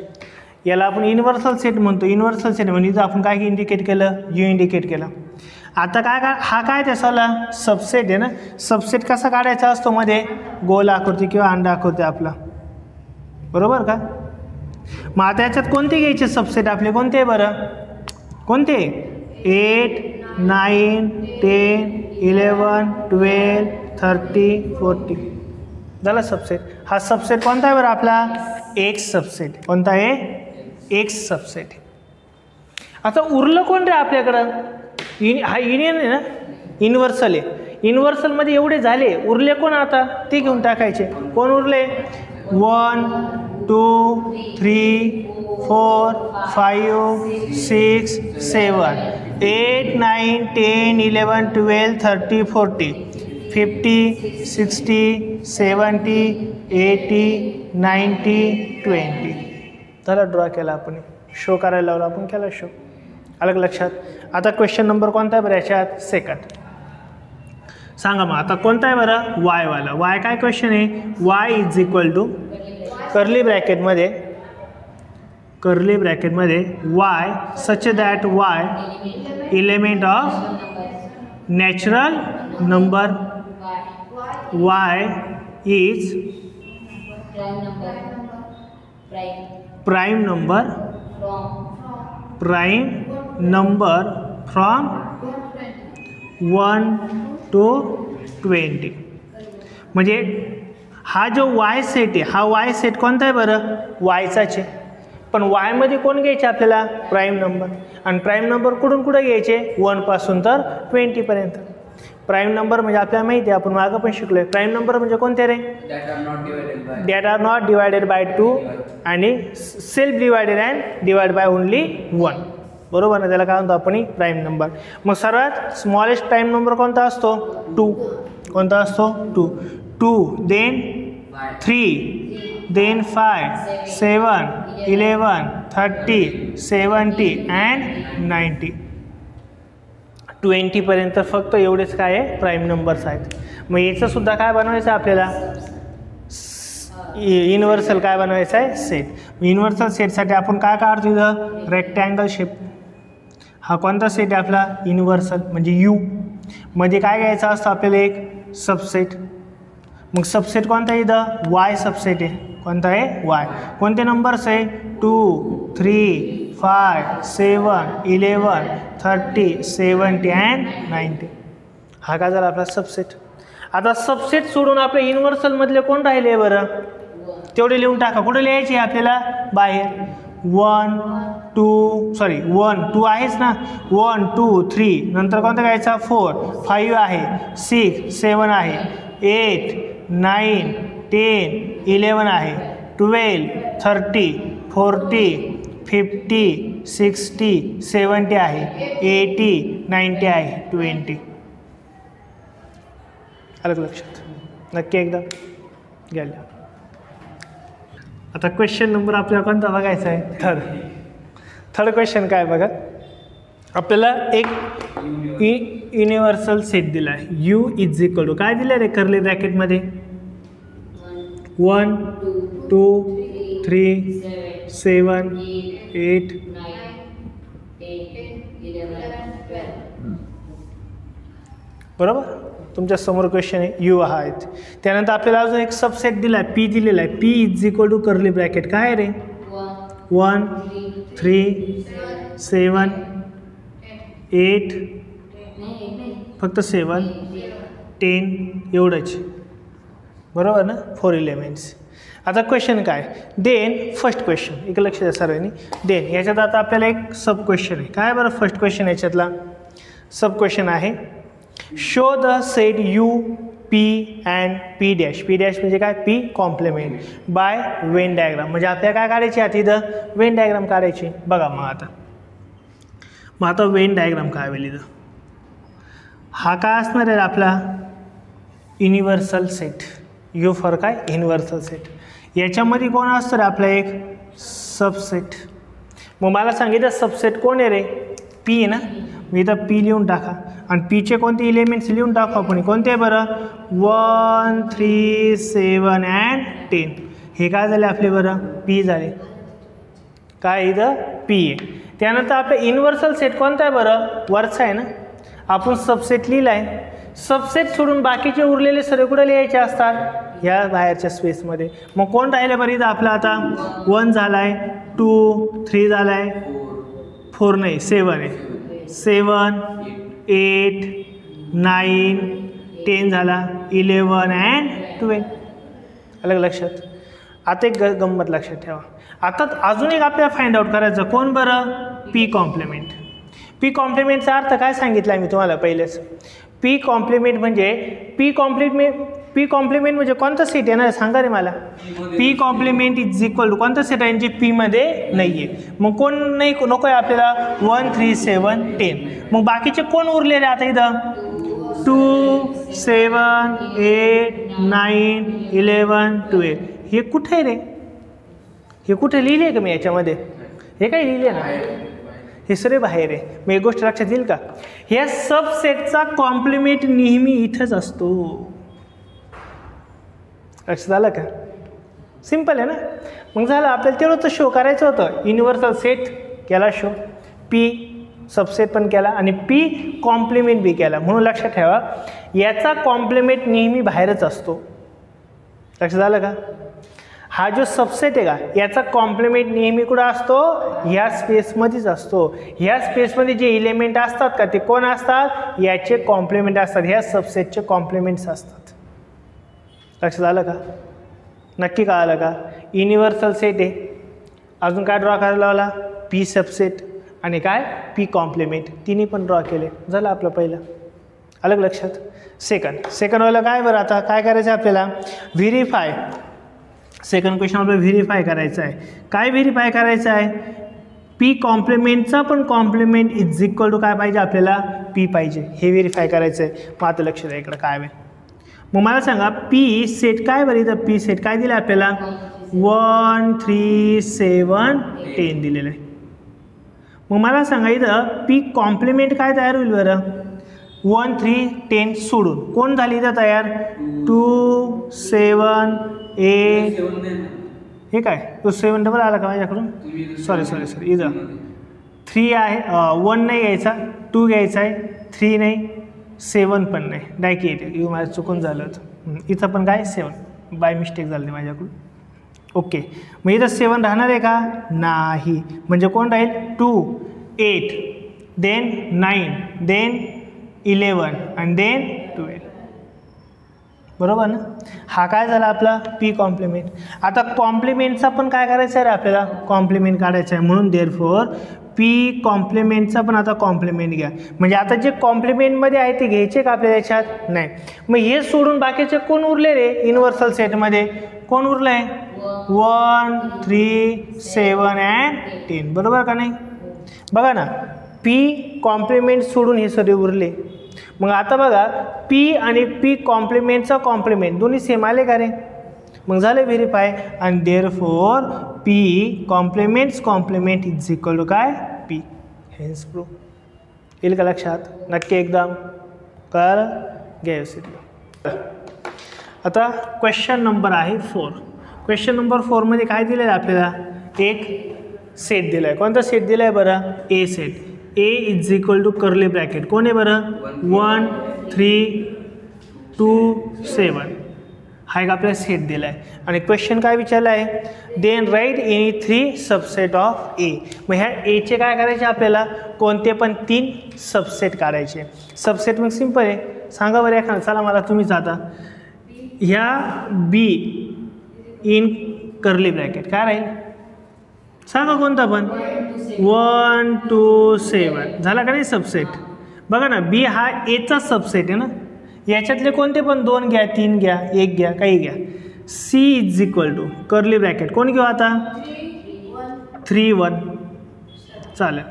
याला आपण युनिव्हर्सल सेट म्हणतो. युनिव्हर्सल सेट म्हणजे इथं आपण काय इंडिकेट केलं यू इंडिकेट केलं. आता काय हा काय त्याचा सबसेट आहे ना. सबसेट कसा काढायचा असतो मध्ये गोल आकृती किंवा अंडा आकृती आपला बरोबर का. मग आता याच्यात कोणते घ्यायचे सबसेट आपले कोणते बरं कोणते 8 9 10 11 12 30 40 झाला सबसेट. हा सबसेट कोणता आहे बरं आपला एक्स सबसेट. कोणता आहे एक्स सबसेट. आता उरलं कोण रे आपल्याकडं हा युनियन आहे ना युनिव्हर्सल आहे. युनिव्हर्सलमध्ये एवढे झाले उरले कोण आता ते घेऊन टाकायचे. कोण उरले 1 2 3 4 5 6 7 8 9 10 11 12 30 40 50 60 70 80 90 20. त्याला ड्रॉ केला आपण शो करायला लावला आपण केला शो. अलग लक्षात. आता क्वेश्चन नंबर कोणता आहे बरं याच्यात सेकंड. सांगा मग आता कोणता आहे बरं वायवाला. वाय काय क्वेश्चन आहे Y is equal to curly ब्रॅकेटमध्ये Y such that Y element of natural number Y is prime number from 1 to 20. म्हणजे हा जो वाय सेट आहे हा वाय सेट कोणता आहे बरं वायचाच आहे. पण वायमध्ये कोण घ्यायचे आपल्याला प्राईम नंबर. आणि प्राईम नंबर कुठून कुठे घ्यायचे 1 पासून तर 20 पर्यंत. प्राईम नंबर म्हणजे आपल्याला माहिती आहे आपण मागं पण शिकलोय. प्राईम नंबर म्हणजे कोणते रे that are not divided by 2 आणि self divided and divide by only 1 बरोबर ना. त्याला काय म्हणतो आपण प्राईम नंबर. मग सर्वात स्मॉलेस्ट प्राईम नंबर कोणता असतो 2. कोणता असतो 2 देन 3 देन 5 7 11 30 70 अँड 90 20 पर्यंत फक्त एवढेच काय आहे प्राईम नंबर्स आहेत. मग याचं सुद्धा काय बनवायचं आपल्याला युनिव्हर्सल काय बनवायचं आहे सेट. युनिव्हर्सल सेटसाठी आपण काय काढतो इथं रेक्टँगल शेप. हा कोणता सेट आहे आपला युनिव्हर्सल म्हणजे यू मध्ये काय घ्यायचं असतं आपल्याला एक सबसेट. मग सबसेट कोणता आहे इथं वाय सबसेट आहे. कोणता आहे वाय. कोणते नंबर्स आहे 2 3 5 7 11 30 70 अँड 90. हा काय झाला आपला सबसेट. आता सबसेट सोडून आपल्या युनिव्हर्सलमधले कोण राहिले बरं तेवढे लिहून टाका. कुठे लिहायचे आपल्याला बाहेर 1 2 आहेच ना 1 2 3 नंतर कोणता घ्यायचा 4 5 आहे 6 7 आहे 8 9 10 11 आहे 12 30 40 50 60 70 आहे 80 90 आहे 20. अलग लक्षात नक्की एकदा घ्यायला. आता क्वेश्चन नंबर आपल्याला कोणता बघायचा आहे थर्ड क्वेश्चन काय बघा. आपल्याला एक युनिव्हर्सल सेट दिला आहे यू इज इक्वल टू काय दिलं रे कर्ली ब्रॅकेटमध्ये 1 2 3 7 8 बरोबर. तुमच्या समोर क्वेश्चन आहे यू हा आहेत. त्यानंतर आपल्याला अजून एक सबसेट दिला आहे पी दिलेला आहे. P is equal to curly bracket काय रे 1 3 7 8 फक्त 7 10 एवढंच बरोबर ना 4 एलिमेंट्स. आता क्वेश्चन काय देन फर्स्ट क्वेश्चन एक लक्ष द्या सर्वांनी. देन याच्यात आता आपल्याला एक सब क्वेश्चन आहे काय बरं फर्स्ट क्वेश्चन याच्यातला सब क्वेश्चन आहे show the set U P and P dash. P dash म्हणजे काय P complement by Venn diagram. म्हणजे आपल्याला काय काढायची आता इथं वेन डायग्राम काढायची. बघा मग आता वेन डायग्राम काय होईल इथं हा काय असणार आहे आपला युनिव्हर्सल सेट. यू फॉर काय युनिव्हर्सल सेट. याच्यामध्ये कोण असतं रे आपला एक सबसेट. मग मला सांगितलं सबसेट कोण आहे रे पी आहे ना. मी इथं पी लिहून टाका आणि पीचे कोणते एलिमेंट्स लिहून टाकू आपण. कोणते बरं 1 3 7 अँड 10 हे काय झाले आपले बरं पी झाले. काय इथं पी आहे. त्यानंतर आपलं युनिव्हर्सल सेट कोणता आहे बरं वरचा आहे ना. आपण सबसेट लिहिला आहे. सबसेट सोडून बाकीचे उरलेले सर्व कुठे लिहायचे असतात ह्या बाहेरच्या स्पेसमध्ये. मग कोण राहिलं बरं इथं आपला आता 1 झाला आहे 2 3 झाला आहे 4 नाही 7 आहे 7 8 9 10 झाला 11 अँड 12 अलग लक्षात. आता एक गंमत लक्षात ठेवा. आता अजून एक आपल्याला फाइंड आउट करायचं कोण बरं पी कॉम्प्लिमेंट. पी कॉम्प्लिमेंटचा अर्थ काय सांगितला मी तुम्हाला पहिलेच. पी कॉम्प्लिमेंट म्हणजे पी कॉम्प्लिमेंट म्हणजे कोणता सेट येणार सांगा रे मला. P complement is equal to कोणता सेट आहे जे पीमध्ये नाही आहे. मग कोण नाही नको आहे आपल्याला 1 3 7 10. मग बाकीचे कोण उरलेले आता इथं 2 7 8 9 11 12 हे कुठे आहे रे. हे कुठे लिहिले आहे का मी याच्यामध्ये हे काय लिहिले ना हे सर्व बाहेर आहे. मग एक गोष्ट लक्षात येईल का ह्या सबसेटचा कॉम्प्लिमेंट नेहमी इथंच असतो. लक्षात आलं का सिम्पल आहे ना. मग झालं आपल्याला तेवढं शो करायचं होतं. युनिव्हर्सल सेट केला शो पी सबसेट पण केला आणि पी कॉम्प्लिमेंट बी केला. म्हणून लक्षात ठेवा याचा कॉम्प्लिमेंट नेहमी बाहेरच असतो. लक्षात आलं का. हा जो सबसेट आहे का याचा कॉम्प्लिमेंट नेहमी कुठं असतो ह्या स्पेसमध्येच असतो. ह्या स्पेसमध्ये जे एलिमेंट असतात का ते कोण असतात याचे कॉम्प्लिमेंट असतात. ह्या सबसेटचे कॉम्प्लिमेंट्स असतात. लक्षात आलं का नक्की का आलं का. युनिव्हर्सल सेट आहे अजून काय ड्रॉ करायला लावला पी सबसेट आणि काय पी कॉम्प्लिमेंट तिन्ही पण ड्रॉ केले. झालं आपलं पहिलं अलग लक्षात. सेकंड वाला काय बरं आता काय करायचं आपल्याला व्हेरीफाय. सेकंड क्वेश्चन आपल्याला व्हेरीफाय करायचं आहे. काय व्हेरीफाय करायचं आहे पी कॉम्प्लिमेंटचा पण कॉम्प्लिमेंट इज इक्वल टू काय पाहिजे आपल्याला पी पाहिजे हे व्हेरीफाय करायचं आहे. मग आता लक्ष द्या इकडं काय आहे. मग मला सांगा पी सेट काय बरं इथं पी सेट काय दिलं आपल्याला 1 3 7 10 दिलेलं आहे. मग मला सांगा इथं पी कॉम्प्लिमेंट काय तयार होईल बरं 1 3 10 सोडून कोण झाली इथं तयार 2 7 8 हे काय तो 7 डबल आला का माझ्याकडून सॉरी इथं 3 आहे 1 नाही घ्यायचा 2 घ्यायचा आहे 3 नाही 7 पण नाही डायरेक्ट येते माझं चुकून झालं होतं. इथं पण काय 7 बाय मिस्टेक झाली माझ्याकडून. ओके मग इथं 7 राहणार आहे का नाही. म्हणजे कोण राहील 2 8 देन 9 देन 11 आणि देन 12 बरोबर ना. हा काय झाला आपला पी कॉम्प्लिमेंट. आता कॉम्प्लिमेंटचा पण काय करायचं आहे रे आपल्याला कॉम्प्लिमेंट काढायचं आहे. म्हणून देअरफॉर पी कॉम्प्लिमेंटचा पण आता कॉम्प्लिमेंट घ्या. म्हणजे आता जे कॉम्प्लिमेंटमध्ये आहे ते घ्यायचे का आपल्या याच्यात नाही. मग हे सोडून बाकीचे कोण उरले रे युनिव्हर्सल सेटमध्ये कोण उरलं आहे 1 3 7 अँड 10 बरोबर का नाही. बघा ना पी कॉम्प्लिमेंट सोडून हे सगळे उरले. मग आता बघा पी आणि पी कॉम्प्लिमेंटचा कॉम्प्लिमेंट दोन्ही सेम आले का रे. मग झाले व्हेरीफाय आणि therefore P complement is equal to काय पी. हेन्स प्रूफ येईल का लक्षात नक्की एकदम कर घ्या. आता क्वेश्चन नंबर आहे 4. क्वेश्चन नंबर 4मध्ये काय दिलं आहे आपल्याला एक सेट दिला आहे. कोणता सेट दिला आहे बरं A set. A is equal to curly bracket कोण आहे बरं 1 3 2 7 हा एक आपल्याला सेट दिला आहे आणि क्वेश्चन काय विचारला आहे, then write any 3 subset of A. मग ह्या एचे काय करायचे आपल्याला, कोणते पण 3 सबसेट काढायचे. सबसेट मग सिंपल आहे, सांगा बरं एखादं, चला मला तुम्हीच आता. ह्या बी इन कर्ली ब्रॅकेट काय राहील सांगा कोणता पण, 1 2 7 झाला का नाही सबसेट. बघा ना बी हा एचा सबसेट आहे ना, याच्यातले कोणते पण 2 घ्या, 3 घ्या, 1 घ्या, काही घ्या. C is equal to curly bracket कोण घेऊ आता, 3 1 चालेल,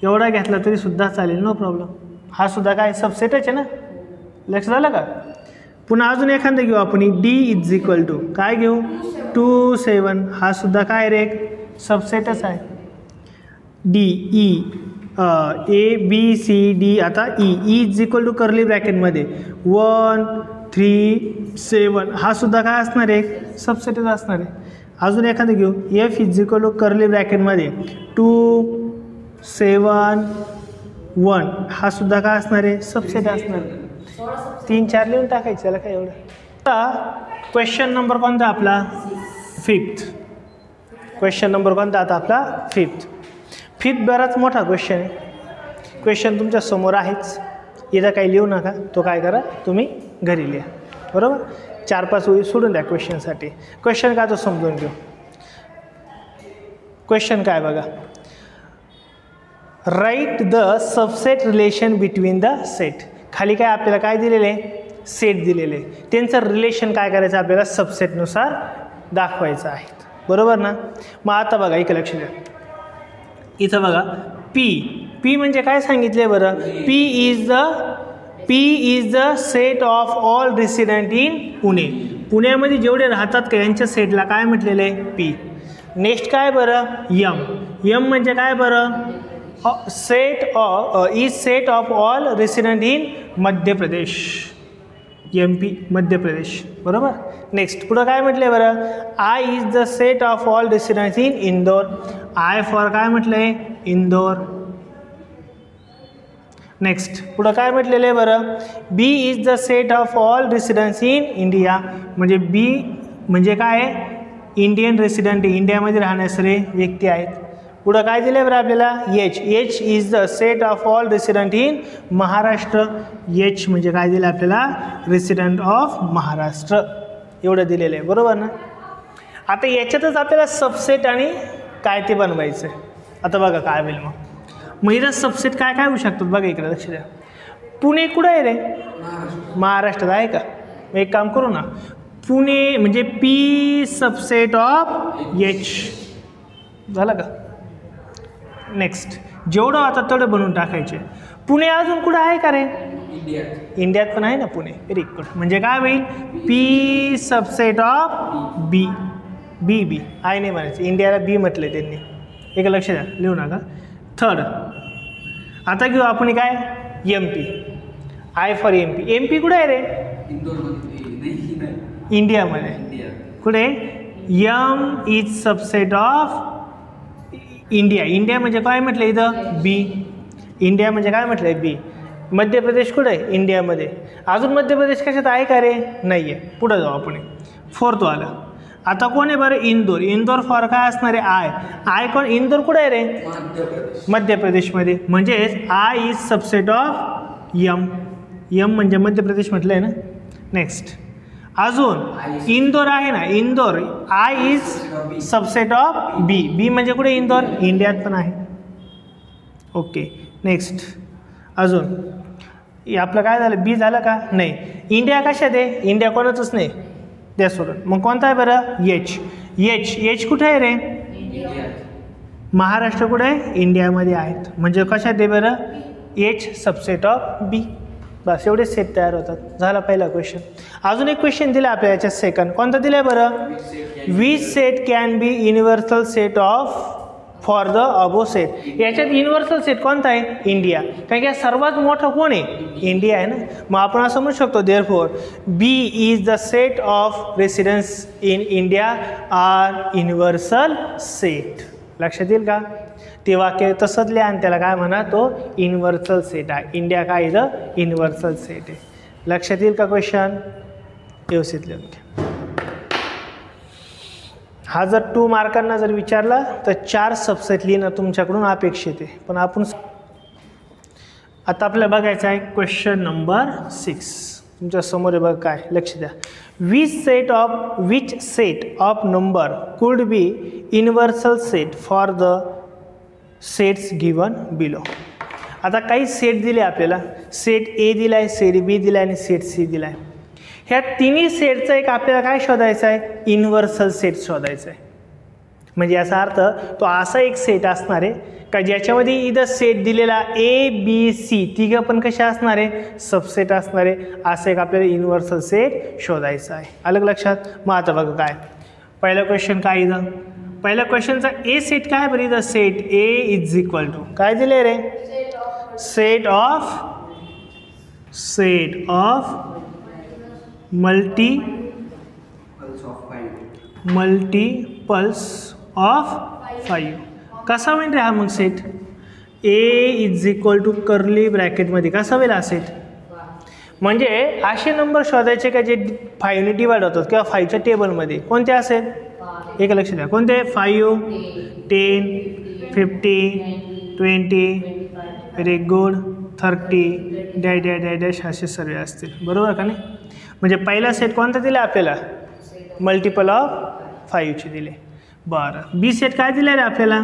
एवढा घेतला तरी सुद्धा चालेल, नो प्रॉब्लेम. हा सुद्धा काय सबसेटच आहे ना, लक्ष झालं का. पुन्हा अजून एखादं घेऊ आपण, डी इज इक्वल टू काय घेऊ, 2 7 हा सुद्धा काय रे सबसेटच आहे. D E A B C D, आता E is equal to curly ब्रॅकेटमध्ये 1 3 7 हा सुद्धा काय असणार आहे, सबसेटच असणार आहे. अजून एखादं घेऊ, F is equal to curly ब्रॅकेटमध्ये 2 7 1 हा सुद्धा काय असणार आहे, सबसेट असणार आहे. 3 4 लिहून टाकायचं त्याला काय एवढं. आता क्वेश्चन नंबर कोणता आपला, 5th. क्वेश्चन नंबर कोणता आता आपला, 5th. बराच मोठा क्वेश्चन आहे. क्वेश्चन तुमच्या समोर आहेच, इथं काही लिहू नका, तो काय करा तुम्ही घरी लिहा, बरोबर. 4-5 ओळी सोडून द्या क्वेश्चनसाठी. क्वेश्चन काय तो समजून घेऊ. क्वेश्चन काय बघा, write the subset relation between the set. खाली काय आपल्याला काय दिलेले, सेट दिलेले, त्यांचं रिलेशन काय करायचं आपल्याला सबसेटनुसार दाखवायचं आहे, बरोबर ना. मग आता बघा इकडे लक्ष द्या, इथं बघा पी म्हणजे काय सांगितले बरं, P is the set of all resident in Pune. पुण्यामध्ये जेवढे राहतात का यांच्या सेटला काय म्हटलेलं आहे, पी. नेक्स्ट काय बरं, यम म्हणजे काय बरं, set of all resident in Madhya Pradesh, MP Madhya Pradesh, बरोबर. नेक्स्ट पुढं काय म्हटलं बरं, I is the set of all residents in Indore. I for काय म्हटलं आहे, इंदोर. नेक्स्ट पुढं काय म्हटलेलं आहे बरं, B is the set of all residents in India. म्हणजे बी म्हणजे काय आहे, इंडियन रेसिडेंट, इंडियामध्ये राहणारे व्यक्ती आहेत. पुढं काय दिलं आहे बरं आपल्याला, H is the set of all resident in Maharashtra. H म्हणजे काय दिलं आपल्याला, रेसिडेंट ऑफ महाराष्ट्र, एवढं दिलेलं आहे, बरोबर ना. आता याच्यातच आपल्याला सबसेट आणि काय ते बनवायचं आहे. आता बघा काय होईल मग इथं सबसेट काय काय होऊ शकतात बघा, इकडे लक्ष द्या. पुणे कुठं आहे रे, महाराष्ट्रात आहे का. मग एक काम करू ना, पुणे म्हणजे पी सबसेट ऑफ एच, झालं का. नेक्स्ट जेवढं आता तेवढं बनवून टाकायचे. पुणे अजून कुठं आहे का रे, इंडियात पण आहे ना पुणे, व्हेरी गुड. म्हणजे काय होईल, पी सबसेट ऑफ बी. बी आहे नाही म्हणायचं, इंडियाला बी म्हटलं त्यांनी, एक लक्ष द्या, लिहू नका. थर्ड आता घेऊ आपण काय, MP. आय फॉर MP कुठे आहे रे, इंडियामध्ये. कुठे, M is subset of India म्हणजे काय म्हटलं इथं, बी. इंडिया म्हणजे काय म्हटलं, बी. मध्य प्रदेश कुठे आहे, इंडियामध्ये. अजून मध्य प्रदेश कशात आहे का रे, नाही आहे. पुढं जाऊ आपण, 4th आलं. आता कोण आहे बरं, इंदोर फॉर काय असणार आहे, आय कोण, इंदोर कुठे आहे रे, मध्य प्रदेशमध्ये. म्हणजेच I is subset of M म्हणजे मध्य प्रदेश म्हटलं आहे ना. नेक्स्ट अजून इंदोर आहे ना, Indore, I is subset of B म्हणजे कुठे, इंदोर, इंडियात पण आहे. ओके. नेक्स्ट अजून आपलं काय झालं, बी झालं का, नाही. इंडिया कशात आहे, इंडिया कोणाचंच नाही, त्या सोडून. मग कोणता आहे बरं, एच कुठे आहे रे, महाराष्ट्र कुठे आहे, इंडियामध्ये आहेत. म्हणजे कशात आहे बरं, एच सबसेट ऑफ बी. बस एवढे सेट तयार होतात. झाला पहिला क्वेश्चन. अजून एक क्वेश्चन दिला आपल्या याच्यात सेकंड, कोणता दिला आहे बरं, which set can be universal set of for the above set. याच्यात युनिव्हर्सल सेट कोणता आहे, इंडिया. कारण की सर्वात मोठं कोण आहे, इंडिया आहे ना. मग आपण असं म्हणू शकतो, therefore B is the set of residents in India are universal set. लक्षात येईल का, ते वाक्य तसंच लिहा आणि त्याला काय म्हणा, तो युनिव्हर्सल सेट आहे. इंडिया काय इथं युनिव्हर्सल सेट आहे. लक्षात येईल का क्वेश्चन? व्यवस्थित लिहून घ्या. हा जर 2 मार्कांना जर विचारला तर 4 सबसेट लिहिणं तुमच्याकडून अपेक्षित आहे. पण आपण आता आपल्याला बघायचं आहे क्वेश्चन नंबर 6. तुमच्या समोर आहे बघा काय, लक्ष द्या. Which set of number could be universal set for the sets given below. आता काही सेट दिले आपल्याला, सेट ए दिला आहे, सेट बी दिला आहे आणि सेट सी दिला आहे. ह्या तिन्ही सेटचा एक आपल्याला काय शोधायचं आहे? युनिव्हर्सल सेट शोधायचा आहे. म्हणजे याचा अर्थ तो असा एक सेट असणार आहे का ज्याच्यामध्ये इथं सेट दिलेला ए बी सी तिघं पण कशा असणार आहे? सबसेट असणार आहे. असं एक आपल्याला युनिव्हर्सल सेट शोधायचा आहे. अलग लक्षात? मग आता बघा काय पहिला क्वेश्चन काय इथं, पहिल्या क्वेश्चनचा ए सेट काय बरं इथं? Set A is equal to काय दिले रे? Set of multiples of 5. कसा होईल रे हा मग set? A is equal to curly ब्रॅकेटमध्ये कसा होईल हा सेट? म्हणजे असे नंबर शोधायचे का जे 5ने डिवाइड होतात किंवा 5च्या टेबलमध्ये. कोणते असेल? एक लक्ष द्या. कोणते? 5, 10, 50, 20, व्हेरी गुड, 30 डॅश असे सर्व असतील. बरोबर का नाही? म्हणजे पहिला सेट कोणता दिला आपल्याला? मल्टिपल ऑफ 5चे दिले. बरं, बी सेट काय दिला रे आपल्याला?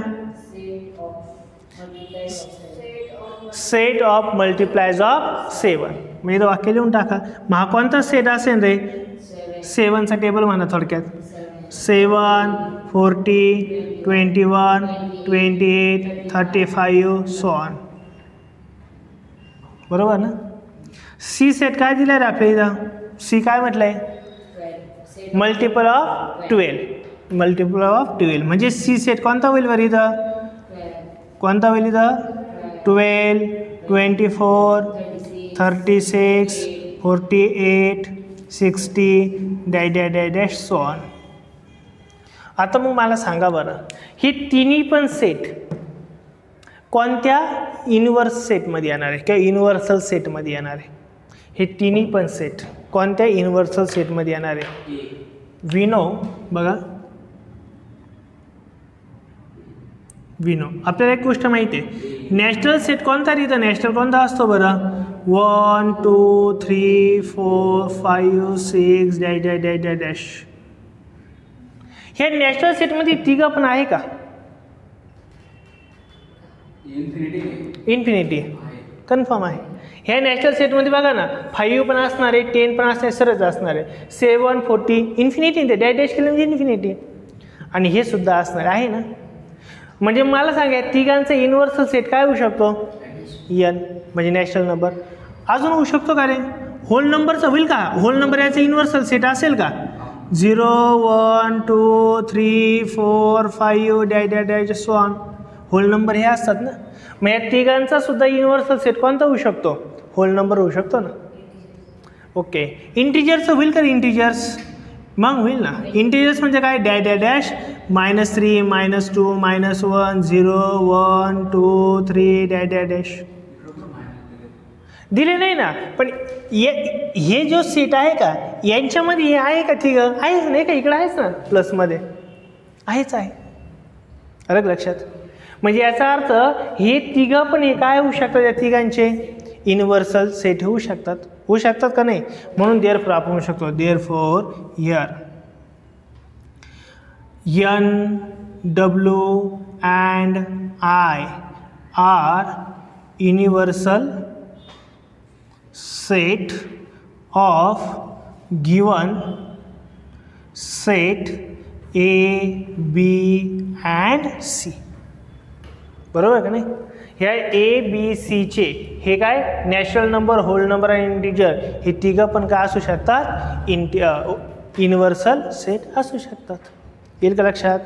Set of multiples of 7. म्हणजे इथं वाक्य लिहून टाका. मग हा कोणता सेट असेल रे? 7चा टेबल म्हणा थोडक्यात. 7, 40, 21, 28, 35 सो ऑन. बरोबर ना? सी सेट काय दिला रे आपल्या इथं? सी काय म्हटलंय? Multiple of 12. मल्टिपल ऑफ 12 म्हणजे सी सेट कोणता होईल बरं इथं? कोणता होईल इथं? 12, 24, 36, 48, 60 डॅश सो ऑन. आता मग मला सांगा बरं, ही तिन्ही पण सेट कोणत्या युनिव्हर्स सेटमध्ये येणार आहे किंवा युनिव्हर्सल सेटमध्ये येणार आहे? हे तिन्ही पण सेट कोणत्या युनिव्हर्सल सेटमध्ये येणार आहे? वी नो, बघा वी नो. आपल्याला एक गोष्ट माहिती आहे, नॅशनल सेट कोणता रिथं? नॅशनल कोणता असतो बरं? 1, 2, 3, 4, 5, 6 डॅश. ह्या नॅशनल सेटमध्ये तिघं पण आहे का? इन्फिनिटी कन्फर्म आहे. ह्या नॅशनल सेटमध्ये बघा ना, 5 पण असणार आहे, 10 पण असणार आहे, सरच असणार आहे. 7, 40 इन्फिनिटी ते डॅश केलं म्हणजे इन्फिनिटी. आणि हे सुद्धा असणार आहे ना. म्हणजे मला सांगा तिघांचा युनिव्हर्सल सेट काय होऊ शकतो? एन म्हणजे नॅशनल नंबर. अजून होऊ शकतो का रे? होल नंबरचा होईल का? होल नंबर याचा युनिव्हर्सल सेट असेल का? 0, 1, 2, 3, 4, 5 dash so on. Whole number हे असतात ना. मग या तिघांचा सुद्धा युनिव्हर्सल सेट कोणता होऊ शकतो? होल नंबर होऊ शकतो ना. ओके, इंटिजरचं होईल का? इंटिजर्स मग होईल ना. इंटिजर्स म्हणजे काय? डॅश -3, -2, -1, 0, 1, 2, 3 डॅश दिले नाही ना. पण हे जो सेट आहे का यांच्यामध्ये हे आहे का? तिघं आहेच नाही का? इकडं आहेच ना प्लसमध्ये आहेच आहे. अलग लक्षात? म्हणजे याचा अर्थ हे तिघं पण हे काय होऊ शकतात? या तिघांचे युनिव्हर्सल सेट होऊ शकतात. होऊ शकतात का नाही? म्हणून देअरफॉर आपण म्हणू शकतो therefore here N, W and I are universal set of given set A, B and C. बरोबर आहे का नाही? ह्या ए बी सीचे हे काय? नॅचरल नंबर, होल नंबर आणि इंटिजर हे तिघं पण काय असू शकतात? युनिव्हर्सल सेट असू शकतात. येईल का लक्षात?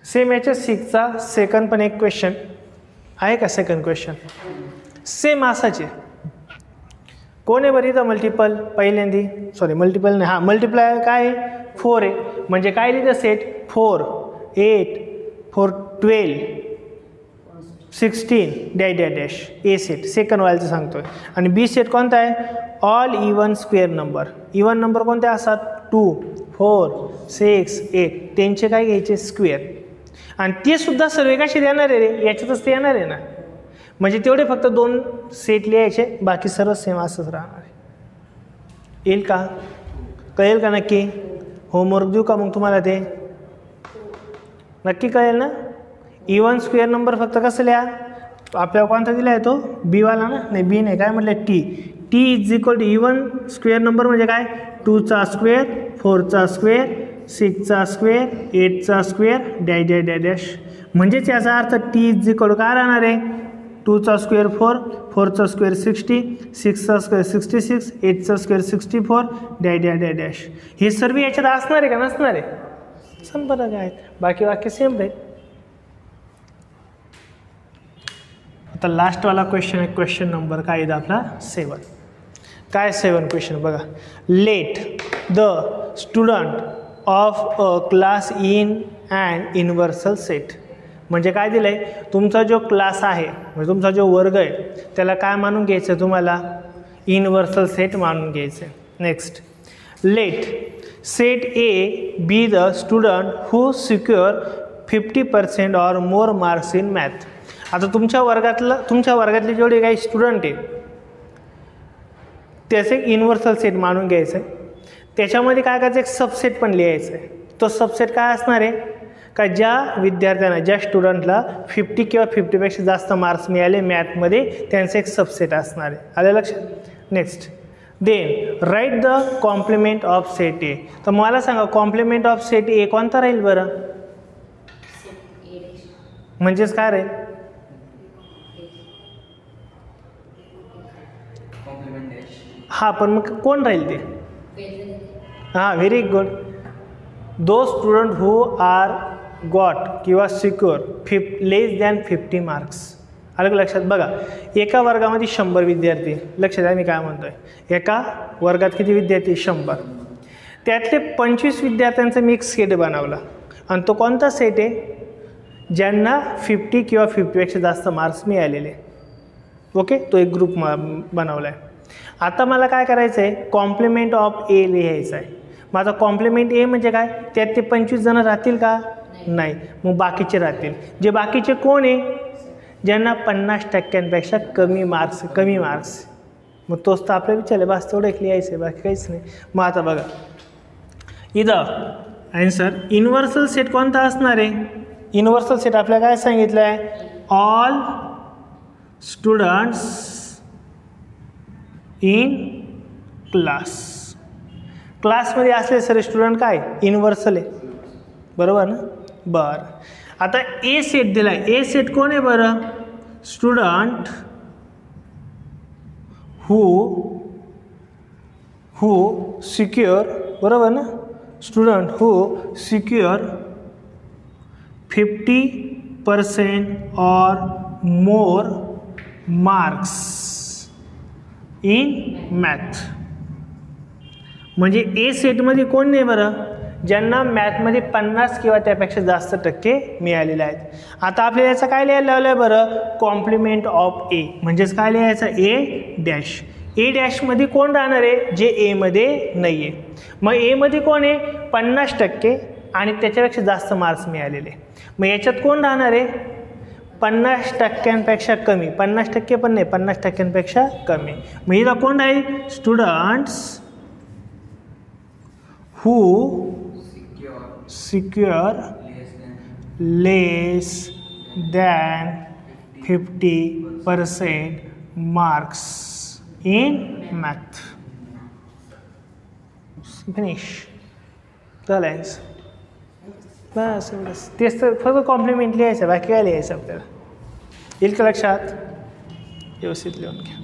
सेम याच्या 6चा सेकंड पण एक क्वेश्चन आहे का? सेकंड क्वेश्चन सेम असाच आहे. कोण आहे बरं इथं? मल्टिपल पहिल्यांदी सॉरी मल्टिपल नाही, हां मल्टिप्लाय काय आहे? 4 आहे. म्हणजे काय लिहिलं सेट? 4, 8, 4, 12 16 डॅश डॅश डॅश ए सेट सेकंड वाल्याचं सांगतोय. आणि बी सेट कोणता आहे? All even square number. Even number कोणते असतात? 2 4 6 8 त्यांचे काय घ्यायचे? स्क्वेअर. आणि ते सुद्धा सर्व कसे देणार आहे रे? याच्यातच ते येणार आहे ना. म्हणजे तेवढे फक्त 2 सेट लिहायचे, बाकी सर्व सेम असंच राहणार आहे. येईल का? कळेल का नक्की? होमवर्क देऊ का मग तुम्हाला? ते नक्की कळेल ना? इवन स्क्वेअर नंबर फक्त कसं लिहा? आपल्याला कोणता दिला आहे तो? बीवाला ना? नाही बी नाही, काय म्हटलं? T. T is equal to even square number म्हणजे काय? 2चा स्क्वेअर 4चा स्क्वेअर 6चा स्क्वेअर 8चा square dash dash dash dash. म्हणजेच याचा अर्थ टी इज इक्वल टू काय राहणार आहे? 2चा स्क्वेअर 4 4चा स्क्वेअर 60 6चा स्क्वेअर 66 8चा square 64 dash dash dash dash. हे सर्व याच्यात असणार आहे का नसणार आहे? संपर्क आहेत, बाकी वाक्य सेम राहील. आता लास्टवाला क्वेश्चन आहे, क्वेश्चन नंबर काय आहे आपला? 7. काय 7 क्वेश्चन बघा. Let the student of a class in and universal set. म्हणजे काय दिलं आहे? तुमचा जो क्लास आहे म्हणजे तुमचा जो वर्ग आहे त्याला काय मानून घ्यायचं तुम्हाला? युनिव्हर्सल सेट मानून घ्यायचं. Next, let set A be the student who secure 50% or more marks in math. आता तुमच्या वर्गातले जेवढे काही स्टुडंट आहे त्याचे एक युनिव्हर्सल सेट मानून घ्यायचं आहे. त्याच्यामध्ये काय करायचं? एक सबसेट पण लिहायचं आहे. तो सबसेट काय असणार आहे? का ज्या विद्यार्थ्यांना ज्या स्टुडंटला 50 किंवा 50पेक्षा जास्त मार्क्स मिळाले मॅथमध्ये त्यांचं एक सबसेट असणार आहे. आलं लक्षात? Next, then write the complement of set A. तर मला सांगा कॉम्प्लिमेंट ऑफ सेट ए कोणता राहील बरं? म्हणजेच काय राहील? हां, पण मग कोण राहील ते? हां, very good. Those student who are got किंवा सिक्युअर लेस दॅन 50 मार्क्स. अलग लक्षात बघा, एका वर्गामध्ये 100 विद्यार्थी. लक्षात आहे मी काय म्हणतोय? एका वर्गात किती विद्यार्थी? 100. त्यातले 25 विद्यार्थ्यांचा मी एक सेट बनवला. आणि तो कोणता सेट आहे? ज्यांना 50 किंवा 50पेक्षा जास्त मार्क्स मिळालेले. ओके, तो एक ग्रुप बनवला आहे. आता मला काय करायचं आहे? कॉम्प्लिमेंट ऑफ ए लिहायचं आहे. माझा कॉम्प्लिमेंट ए म्हणजे काय? त्यात ते 25 जण राहतील का? नाही. मग बाकीचे राहतील. जे बाकीचे कोण आहे? ज्यांना 50% कमी मार्क्स. मग तोच तर आपल्या विचारले, बस तेवढं एक लिहायचं आहे, बाकी काहीच नाही. मग आता बघा इथं आन्सर युनिव्हर्सल सेट कोणता असणार आहे? युनिव्हर्सल सेट आपल्याला काय सांगितलं आहे? All students in class. क्लासमध्ये असले सर्व स्टुडंट काय? युनिव्हर्सल आहे, बरोबर ना? बरं, आता ए सेट दिला आहे. ए सेट कोण आहे बरं? स्टुडंट हू सिक्युअर, बरोबर ना? Student who secure 50% or more marks in math. म्हणजे ए सेटमध्ये कोण नाही बरं? ज्यांना मॅथमध्ये 50 किंवा त्यापेक्षा जास्त टक्के मिळालेले आहेत. आता आपल्याला याचं काय लिहायला लावलं आहे बरं? कॉम्प्लिमेंट ऑफ ए. म्हणजेच काय लिहायचं? A dash. ए डॅशमध्ये कोण राहणार आहे? जे एमध्ये नाही आहे. मग एमध्ये कोण आहे? 50% आणि त्याच्यापेक्षा जास्त मार्क्स मिळालेले. मग याच्यात कोण राहणार आहे? 50%पेक्षा कमी. 50% पण नाही, 50%पेक्षा कमी. मग इथं कोण राहील? Students who secure less than 50% marks in math. Finish झालं आहे. बस एवढंच. तेच तर फक्त कॉम्प्लिमेंट लिहायचं, बाकी काय लिहायचं आपल्याला. येईल का लक्षात? व्यवस्थित लिहून घ्या.